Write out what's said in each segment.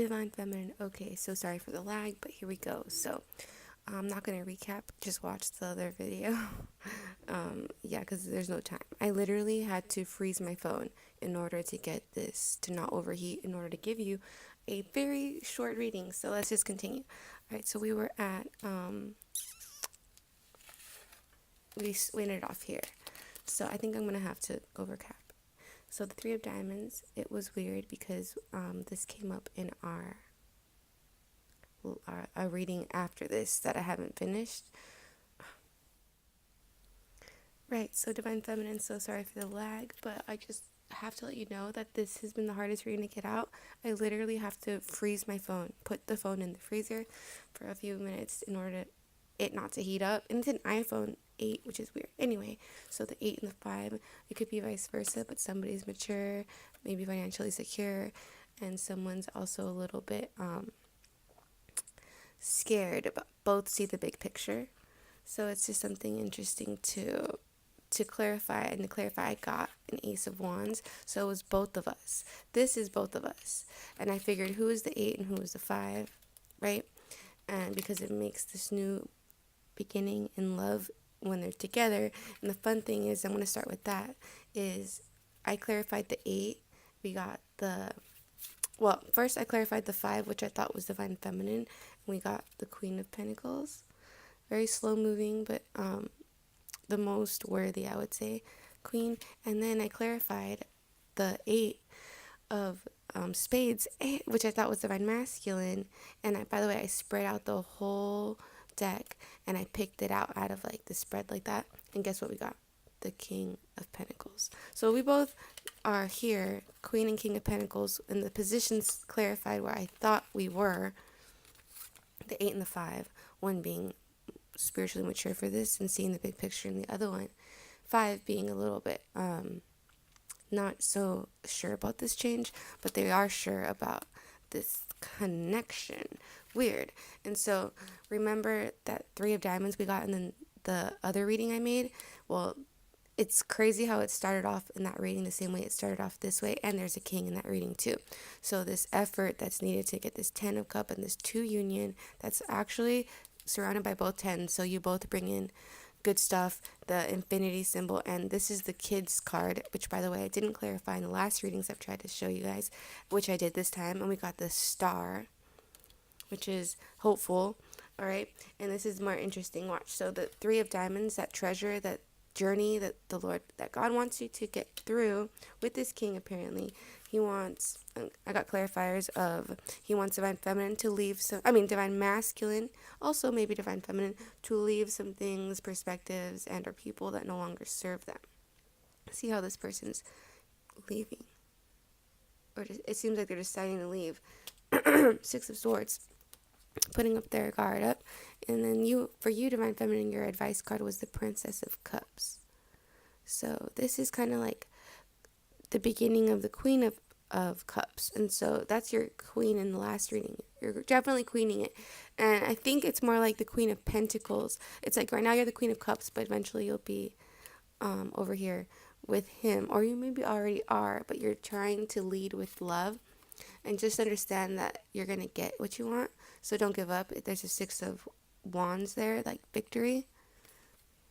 Divine Feminine. Okay, so sorry for the lag, but here we go. So I'm not going to recap, just watch the other video. Yeah, because there's no time. I literally had to freeze my phone in order to get this to not overheat, in order to give you a very short reading. So let's just continue. All right, so we were at, we ended off here. So I think I'm going to have to overcap. So the Three of Diamonds, it was weird because this came up in our reading after this that I haven't finished. Right, so Divine Feminine, so sorry for the lag, but I just have to let you know that this has been the hardest reading to get out. I literally have to freeze my phone, put the phone in the freezer for a few minutes in order to it not to heat up. And it's an iPhone 8, which is weird. Anyway, so the 8 and the 5, it could be vice versa, but somebody's mature, maybe financially secure, and someone's also a little bit scared, but both see the big picture. So it's just something interesting to clarify. And to clarify, I got an Ace of Wands, so it was both of us. This is both of us. And I figured who is the 8 and who is the 5, right? And because it makes this new beginning in love when they're together. And the fun thing is, I'm going to start with that, is I clarified the 8. We got first I clarified the 5, which I thought was Divine Feminine. And we got the Queen of Pentacles. Very slow moving, but the most worthy, I would say, Queen. And then I clarified the 8 of Spades, which I thought was Divine Masculine. And by the way, I spread out the whole deck and I picked it out of like the spread like that. And guess what we got? The King of Pentacles. So we both are here, Queen and King of Pentacles, and the positions clarified where I thought we were. The 8 and the 5, one being spiritually mature for this and seeing the big picture, and the other one, 5, being a little bit not so sure about this change, but they are sure about this connection. Weird. And so remember that 3 of Diamonds we got, and then the other reading I made, well, it's crazy how it started off in that reading the same way it started off this way, and there's a king in that reading too. So this effort that's needed to get this 10 of cup and this 2 union, that's actually surrounded by both 10s, so you both bring in good stuff, the infinity symbol, and this is the kids card, which by the way I didn't clarify in the last readings I've tried to show you guys, which I did this time. And we got the star, which is hopeful. All right, and this is more interesting. Watch. So the 3 of Diamonds, that treasure, that journey that the Lord, that God wants you to get through with this king. Apparently he wants, I got clarifiers of, he wants Divine Feminine to leave Divine Masculine, also maybe Divine Feminine, to leave some things, perspectives, and or people that no longer serve them. See how this person's leaving, or just, it seems like they're deciding to leave. 6 of Swords, putting up their guard up. And then for you, Divine Feminine, your advice card was the Princess of Cups. So this is kind of like the beginning of the Queen of Cups. And so that's your queen in the last reading. You're definitely queening it. And I think it's more like the Queen of Pentacles. It's like right now you're the Queen of Cups, but eventually you'll be over here with him. Or you maybe already are, but you're trying to lead with love. And just understand that you're going to get what you want. So don't give up. There's a 6 of Wands there, like victory.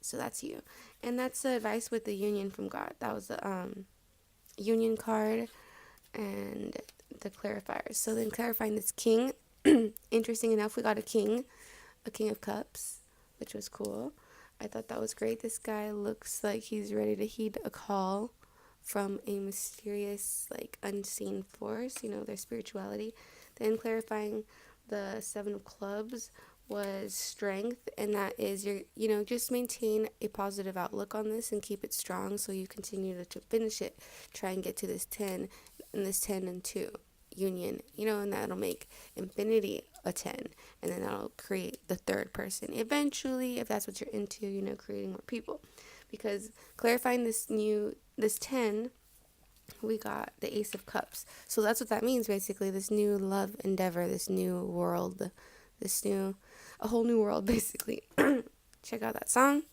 So that's you. And that's the advice with the union from God. That was the union card and the clarifiers. So then clarifying this king. Interesting enough, we got a king of cups, which was cool. I thought that was great. This guy looks like he's ready to heed a call from a mysterious, like, unseen force, their spirituality. Then clarifying the 7 of clubs was strength, and that is just maintain a positive outlook on this and keep it strong so you continue to finish it. Try and get to this 10 and this 10 and 2 union, and that'll make infinity a 10, and then that'll create the third person eventually, if that's what you're into, creating more people. Because clarifying this 10, we got the Ace of Cups. So that's what that means, basically. This new love endeavor, this new world, a whole new world, basically. Check out that song.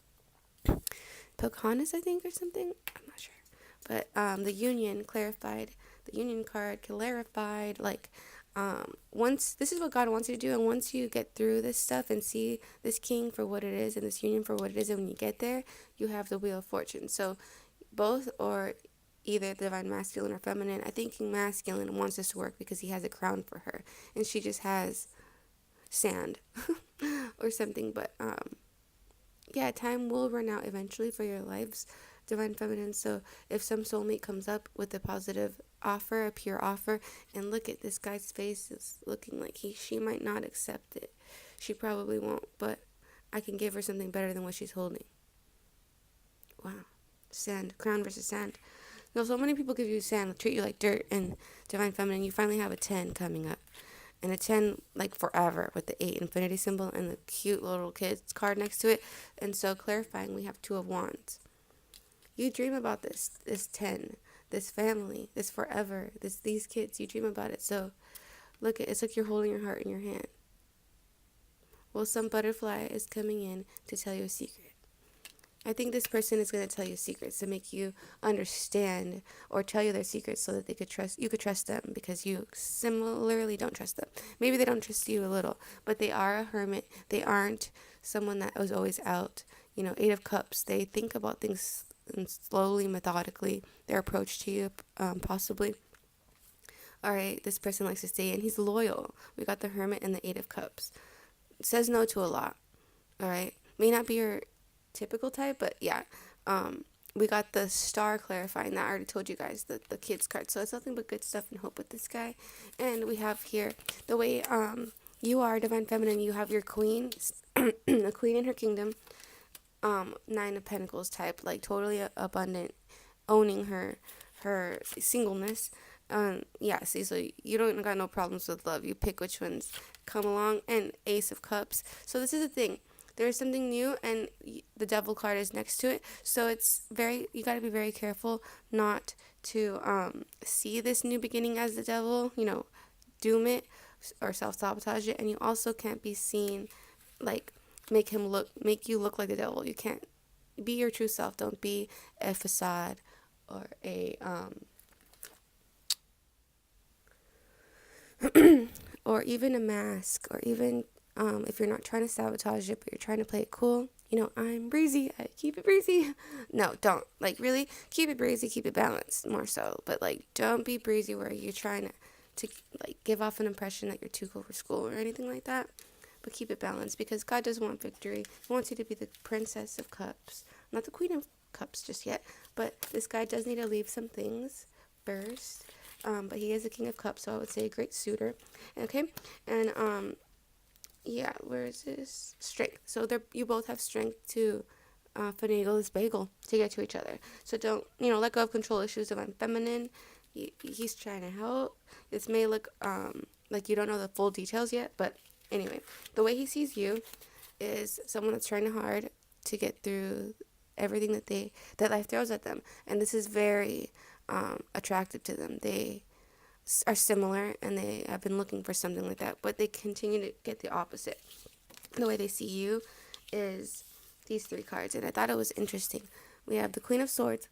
Pocahontas, I think, or something. I'm not sure. But the union clarified, the union card clarified, like, Once this is what God wants you to do, and once you get through this stuff and see this king for what it is and this union for what it is, and when you get there, you have the wheel of fortune. So both, or either divine masculine or feminine. I think King masculine wants this to work because he has a crown for her, and she just has sand or something. But yeah, time will run out eventually for your lives, divine feminine. So if some soulmate comes up with a positive offer, a pure offer, and look at this guy's face is looking like she might not accept it. She probably won't, but I can give her something better than what she's holding. Wow. Sand, crown versus sand. No, so many people give you sand, treat you like dirt, and divine feminine, you finally have a 10 coming up. And a 10 like forever with the 8 infinity symbol and the cute little kids card next to it. And so clarifying, we have 2 of wands. You dream about this 10, this family, this forever, these kids. You dream about it. So look, it's like you're holding your heart in your hand. Well, some butterfly is coming in to tell you a secret. I think this person is going to tell you secrets to make you understand, or tell you their secrets so that you could trust them, because you similarly don't trust them. Maybe they don't trust you a little, but they are a hermit. They aren't someone that was always out. 8 of Cups. They think about things slowly, methodically. Their approach to you, possibly. All right, this person likes to stay in. He's loyal. We got the Hermit and the 8 of Cups. Says no to a lot. All right, may not be your typical type, but yeah. We got the Star clarifying that. I already told you guys the kids card. So it's nothing but good stuff and hope with this guy. And we have here the way you are divine feminine. You have your queen, a queen in her kingdom. 9 of Pentacles type, like totally abundant, owning her singleness. Yeah, see, so you don't got no problems with love. You pick which ones come along. And Ace of Cups. So this is the thing. There's something new, and the Devil card is next to it. So you got to be very careful not to see this new beginning as the devil, doom it or self-sabotage it. And you also can't be seen like make you look like the devil. You can't be your true self. Don't be a facade or a or even a mask, or even if you're not trying to sabotage it, but you're trying to play it cool. I'm breezy. I keep it breezy. No, don't. Like, really, keep it breezy, keep it balanced, more so. But, like, don't be breezy where you're trying to like, give off an impression that you're too cool for school or anything like that. But keep it balanced, because God does want victory. He wants you to be the Princess of Cups. Not the Queen of Cups just yet. But this guy does need to leave some things first. But he is a King of Cups, so I would say a great suitor. Okay? And, yeah, where is this? Strength. So you both have strength to finagle this bagel to get to each other. So don't, let go of control issues. If I'm feminine, he's trying to help. This may look like you don't know the full details yet, but anyway, the way he sees you is someone that's trying hard to get through everything that life throws at them. And this is very attractive to them. They are similar, and they have been looking for something like that, but they continue to get the opposite. The way they see you is these 3 cards, and I thought it was interesting. We have the Queen of Swords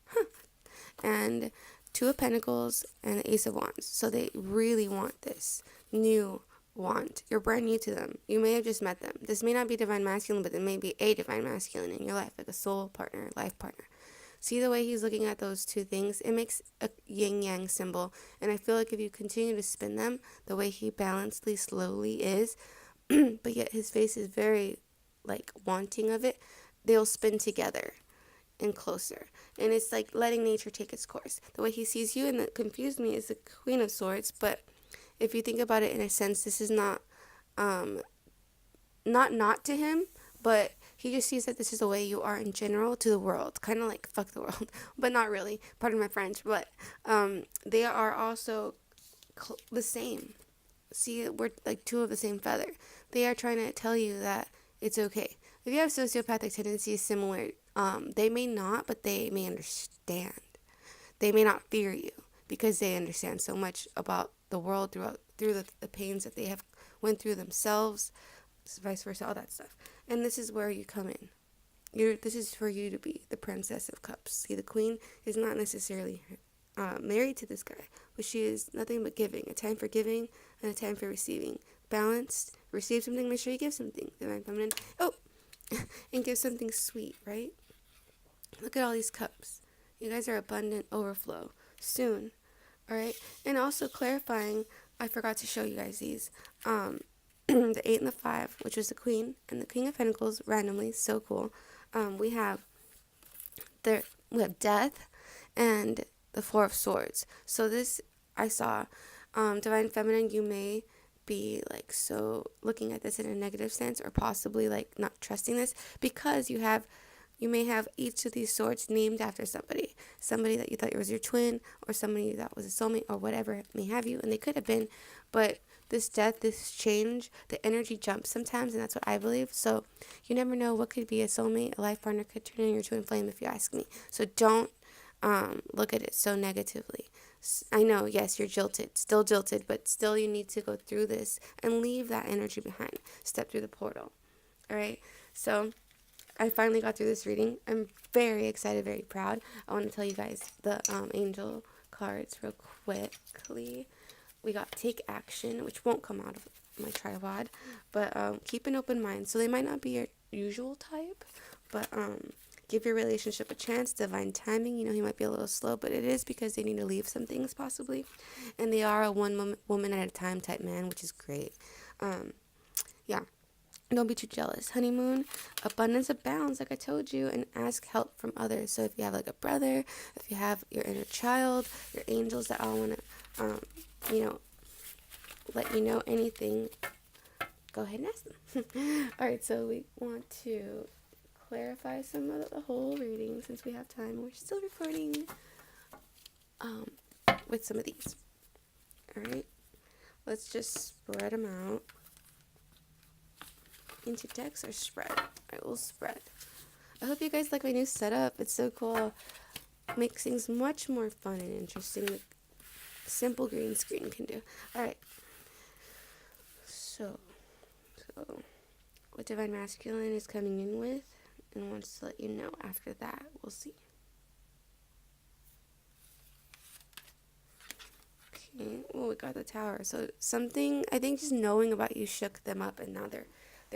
and 2 of Pentacles and the Ace of Wands. So they really want this new wand. You're brand new to them. You may have just met them. This may not be divine masculine, but there may be a divine masculine in your life, like a soul partner, life partner. See the way he's looking at those 2 things? It makes a yin-yang symbol. And I feel like if you continue to spin them the way he balancedly, slowly is, but yet his face is very, like, wanting of it, they'll spin together and closer. And it's like letting nature take its course. The way he sees you, and that confused me, is the Queen of Swords. But if you think about it in a sense, this is not to him, but he just sees that this is the way you are in general to the world. Kind of like, fuck the world. But not really. Pardon my French. But they are also the same. See, we're like 2 of the same feather. They are trying to tell you that it's okay. If you have sociopathic tendencies similar, they may not, but they may understand. They may not fear you, because they understand so much about the world through the pains that they have went through themselves, vice versa, all that stuff. And this is where you come in. This is for you to be the Princess of Cups. See, the Queen is not necessarily married to this guy, but she is nothing but giving. A time for giving and a time for receiving. Balanced. Receive something, make sure you give something. Divine Feminine. Oh, and give something sweet, right? Look at all these cups. You guys are abundant overflow soon. All right. And also clarifying, I forgot to show you guys these. The 8 and the 5, which was the Queen, and the King of Pentacles randomly. So cool. We have Death and the 4 of Swords. So this I saw. Divine Feminine, you may be like so looking at this in a negative sense, or possibly like not trusting this, because you may have each of these swords named after somebody that you thought was your twin, or somebody you thought was a soulmate, or whatever it may have you, and they could have been, but this death, this change, the energy jumps sometimes, and that's what I believe. So you never know what could be a soulmate, a life partner could turn in your twin flame, if you ask me. So don't look at it so negatively. I know, yes, you're still jilted, but still you need to go through this and leave that energy behind. Step through the portal. All right. So I finally got through this reading. I'm very excited, very proud. I want to tell you guys the angel cards real quickly. We got take action, which won't come out of my tripod, but keep an open mind. So they might not be your usual type, but give your relationship a chance. Divine timing, he might be a little slow, but it is because they need to leave some things possibly, and they are a one woman at a time type man, which is great. Yeah. Don't be too jealous. Honeymoon, abundance abounds, like I told you, and ask help from others. So if you have like a brother, if you have your inner child, your angels that all want to, let you know anything, go ahead and ask them. All right, so we want to clarify some of the whole reading since we have time. We're still recording with some of these. All right, let's just spread them out. Into decks or spread? I will spread. I hope you guys like my new setup. It's so cool. Makes things much more fun and interesting. The simple green screen can do. Alright. So what Divine Masculine is coming in with and wants to let you know after that. We'll see. Okay. Oh, we got the Tower. So something, I think just knowing about you shook them up, and now they're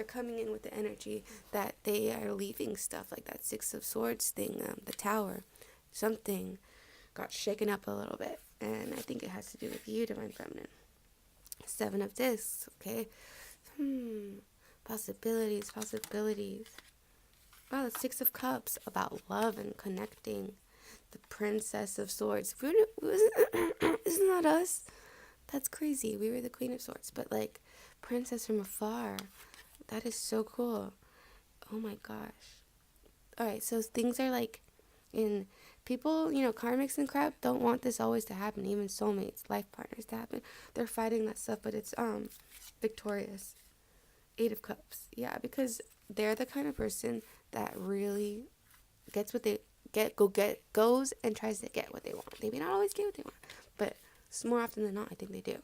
coming in with the energy that they are leaving stuff like that 6 of Swords thing, the Tower. Something got shaken up a little bit, and I think it has to do with you, Divine Feminine. 7 of Discs, okay? Possibilities. Wow, the 6 of Cups, about love and connecting. The Princess of Swords. Isn't that us? That's crazy. We were the Queen of Swords, but like princess from afar. That is so cool. Oh my gosh. Alright, so things are like in people, karmics and crap don't want this always to happen, even soulmates, life partners to happen. They're fighting that stuff, but it's victorious. 8 of Cups. Yeah, because they're the kind of person that really gets what they goes and tries to get what they want. They may not always get what they want, but more often than not, I think they do.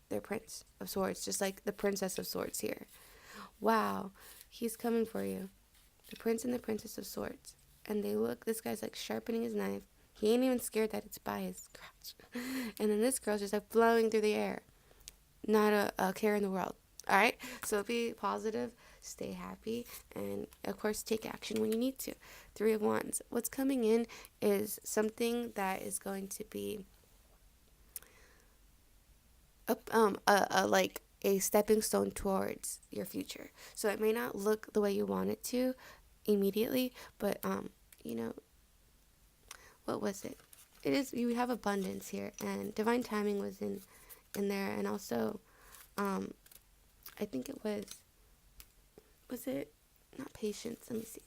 They're Prince of Swords, just like the Princess of Swords here. Wow, he's coming for you. The Prince and the Princess of Swords. And this guy's like sharpening his knife. He ain't even scared that it's by his crotch. And then this girl's just like flowing through the air. Not a care in the world. Alright? So be positive, stay happy, and of course take action when you need to. 3 of Wands. What's coming in is something that is going to be like a stepping stone towards your future. So it may not look the way you want it to immediately, but what was it? It is, you have abundance here, and divine timing was in there, and also I think it was it not patience, let me see,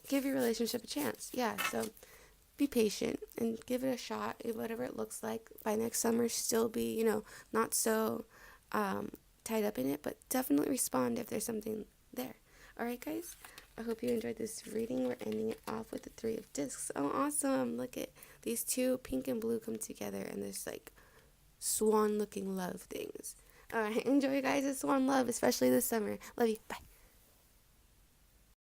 give your relationship a chance. Yeah, so be patient and give it a shot, whatever it looks like. By next summer, still be, not so tied up in it, but definitely respond if there's something there. Alright, guys, I hope you enjoyed this reading. We're ending it off with the 3 of Discs. Oh, awesome. Look at these 2, pink and blue, come together, and there's like swan looking love things. Alright, enjoy, guys. It's swan love, especially this summer. Love you. Bye.